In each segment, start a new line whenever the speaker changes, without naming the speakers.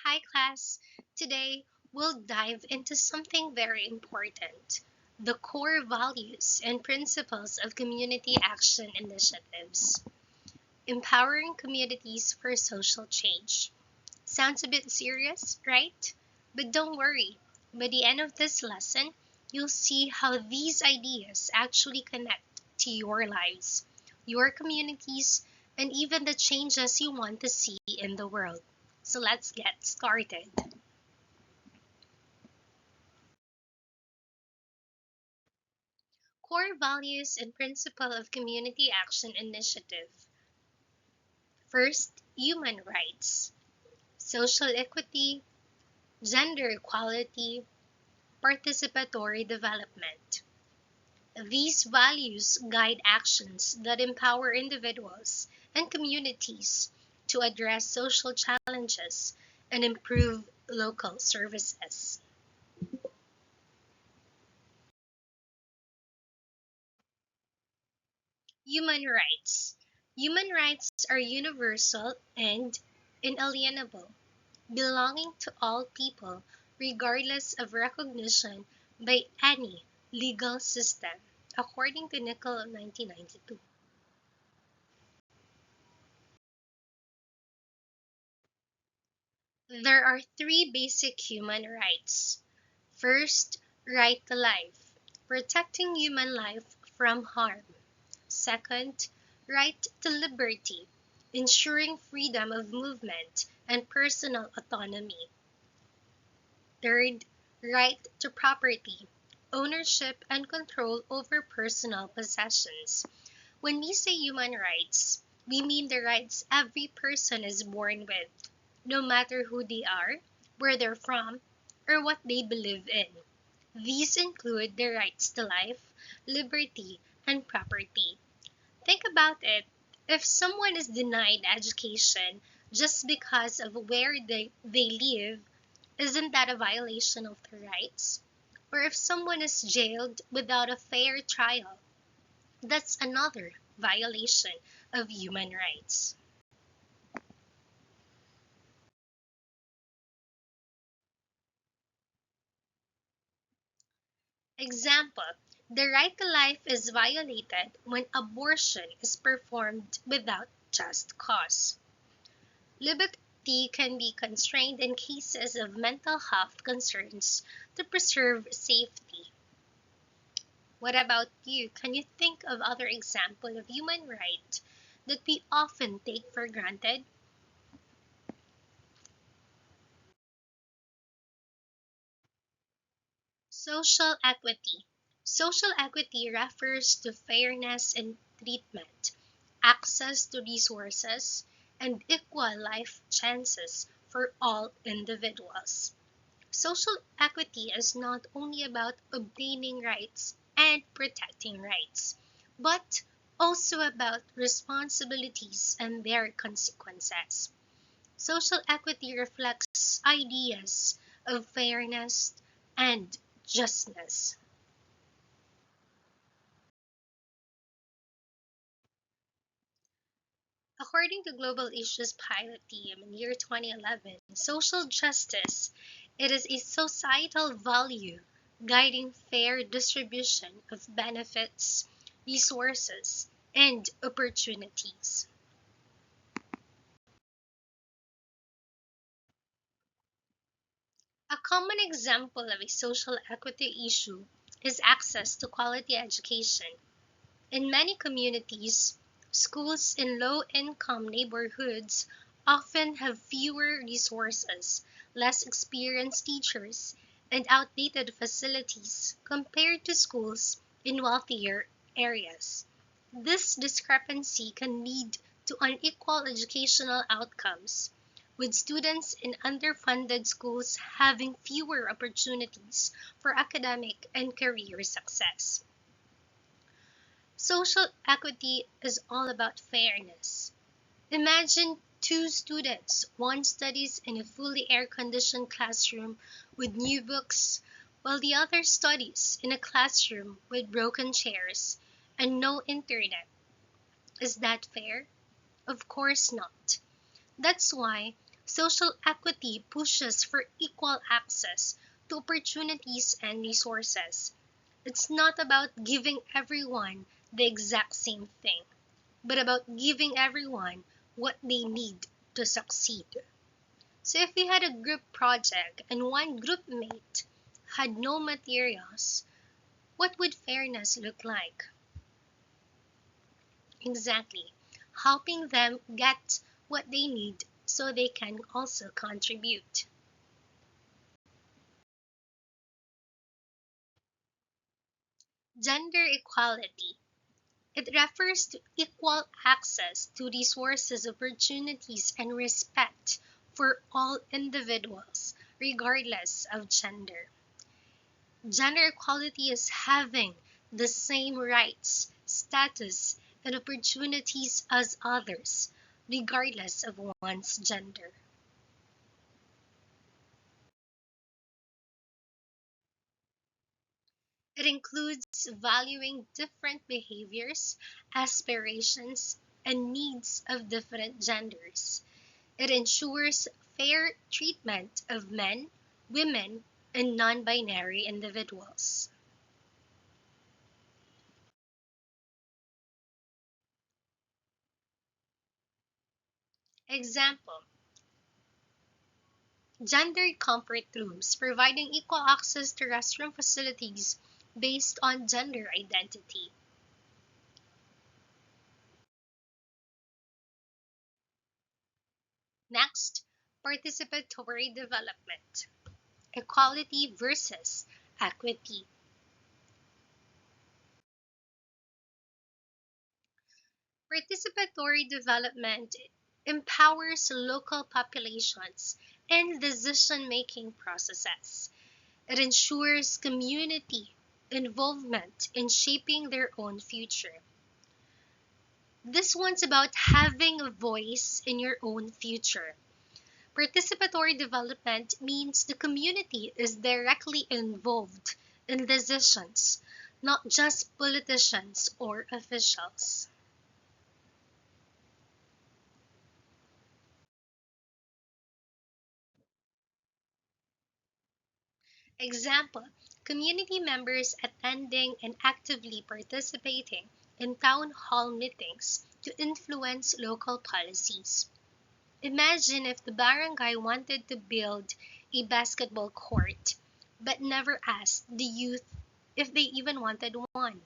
Hi, class. Today, we'll dive into something very important: the core values and principles of community action initiatives. Empowering communities for social change. Sounds a bit serious, right? But don't worry. By the end of this lesson, you'll see how these ideas actually connect to your lives, your communities, and even the changes you want to see in the world. So let's get started. Core values and principle of community action initiative. First, human rights, social equity, gender equality, participatory development. These values guide actions that empower individuals and communities to address social challenges and improve local services. Human rights. Human rights are universal and inalienable, belonging to all people regardless of recognition by any legal system, according to Nicol 1992. There are three basic human rights. First, right to life, protecting human life from harm. Second, right to liberty, ensuring freedom of movement and personal autonomy. Third, right to property, ownership and control over personal possessions. When we say human rights, we mean the rights every person is born with, no matter who they are, where they're from, or what they believe in. These include the rights to life, liberty, and property. Think about it. If someone is denied education just because of where they live, isn't that a violation of their rights? Or if someone is jailed without a fair trial, that's another violation of human rights. Example, the right to life is violated when abortion is performed without just cause. Liberty can be constrained in cases of mental health concerns to preserve safety. What about you? Can you think of other examples of human rights that we often take for granted? Social equity. Social equity refers to fairness in treatment, access to resources, and equal life chances for all individuals. Social equity is not only about obtaining rights and protecting rights, but also about responsibilities and their consequences. Social equity reflects ideas of fairness and justness. According to Global Issues Pilot Team in year 2011, social justice, it is a societal value guiding fair distribution of benefits, resources, and opportunities. A common example of a social equity issue is access to quality education. In many communities, schools in low-income neighborhoods often have fewer resources, less experienced teachers, and outdated facilities compared to schools in wealthier areas. This discrepancy can lead to unequal educational outcomes, with students in underfunded schools having fewer opportunities for academic and career success. Social equity is all about fairness. Imagine two students. One studies in a fully air-conditioned classroom with new books, while the other studies in a classroom with broken chairs and no internet. Is that fair? Of course not. That's why Social equity pushes for equal access to opportunities and resources. It's not about giving everyone the exact same thing, but about giving everyone what they need to succeed. So if we had a group project and one group mate had no materials, what would fairness look like? Exactly. Helping them get what they need so they can also contribute. Gender equality. It refers to equal access to resources, opportunities, and respect for all individuals, regardless of gender. Gender equality is having the same rights, status, and opportunities as others, regardless of one's gender. It includes valuing different behaviors, aspirations, and needs of different genders. It ensures fair treatment of men, women, and non binary individuals. Example: gendered comfort rooms providing equal access to restroom facilities based on gender identity. Next, participatory development. Equality versus equity. Participatory development empowers local populations in decision-making processes. It ensures community involvement in shaping their own future. This one's about having a voice in your own future. Participatory development means the community is directly involved in decisions, not just politicians or officials. Example: community members attending and actively participating in town hall meetings to influence local policies. Imagine if the barangay wanted to build a basketball court but never asked the youth if they even wanted one.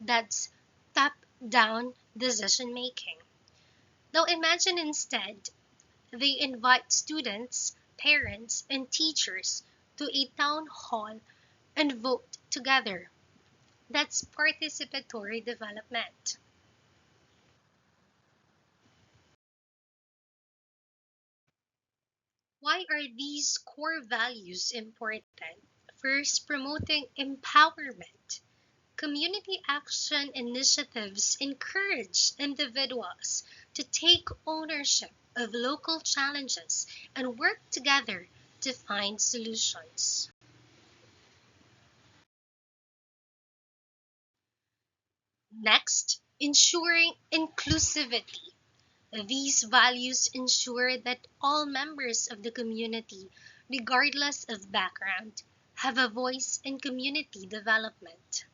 That's top down decision making. Now imagine instead they invite students, parents, and teachers to a town hall and vote together. That's participatory development. Why are these core values important? First, promoting empowerment. Community action initiatives encourage individuals to take ownership of local challenges and work together to find solutions. Next, ensuring inclusivity. These values ensure that all members of the community, regardless of background, have a voice in community development.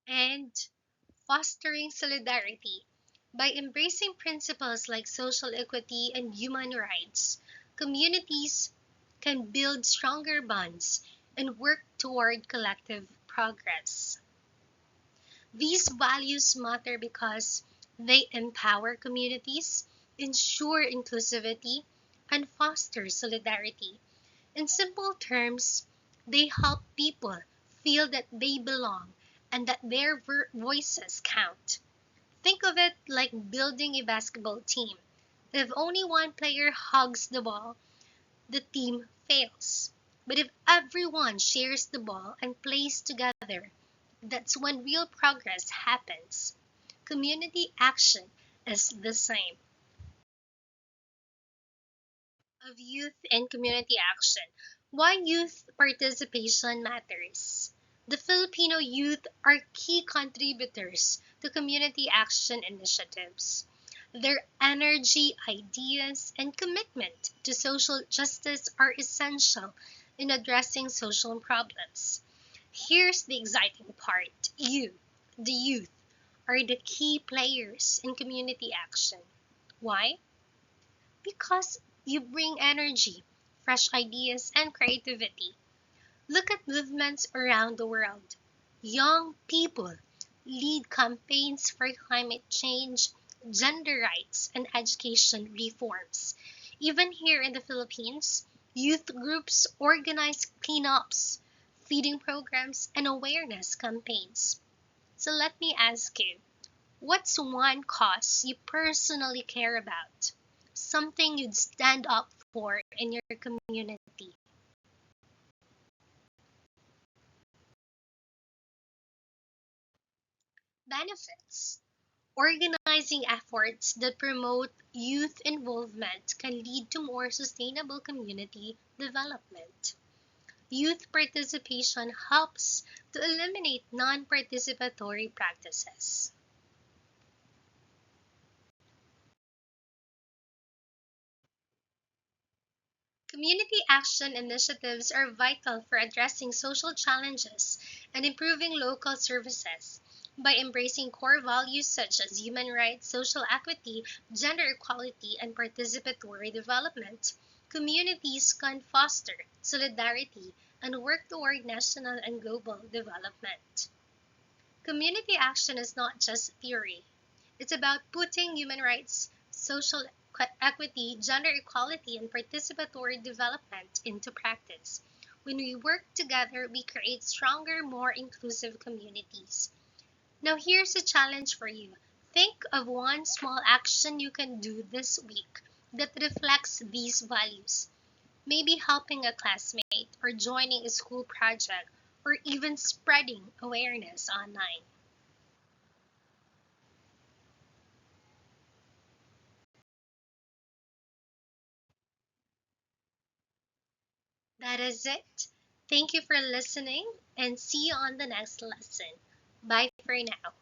And fostering solidarity. By embracing principles like social equity and human rights, communities can build stronger bonds and work toward collective progress. These values matter because they empower communities, ensure inclusivity, and foster solidarity. In simple terms, they help people feel that they belong and that their voices count. Think of it like building a basketball team. If only one player hugs the ball, the team fails. But if everyone shares the ball and plays together, that's when real progress happens. Community action is the same. Of youth and community action. Why youth participation matters. The Filipino youth are key contributors to community action initiatives. Their energy, ideas, and commitment to social justice are essential in addressing social problems. Here's the exciting part: the youth, are the key players in community action. Why? Because you bring energy, fresh ideas, and creativity. Look at movements around the world. Young people lead campaigns for climate change, gender rights, and education reforms. Even here in the Philippines, youth groups organize cleanups, feeding programs, and awareness campaigns. So let me ask you, what's one cause you personally care about? Something you'd stand up for in your community? Benefits. Organizing efforts that promote youth involvement can lead to more sustainable community development. Youth participation helps to eliminate non participatory practices. Community action initiatives are vital for addressing social challenges and improving local services. By embracing core values such as human rights, social equity, gender equality, and participatory development, communities can foster solidarity and work toward national and global development. Community action is not just theory. It's about putting human rights, social equity, gender equality, and participatory development into practice. When we work together, we create stronger, more inclusive communities. Now, here's a challenge for you. Think of one small action you can do this week that reflects these values. Maybe helping a classmate, or joining a school project, or even spreading awareness online. That is it. Thank you for listening and see you on the next lesson. Bye for now.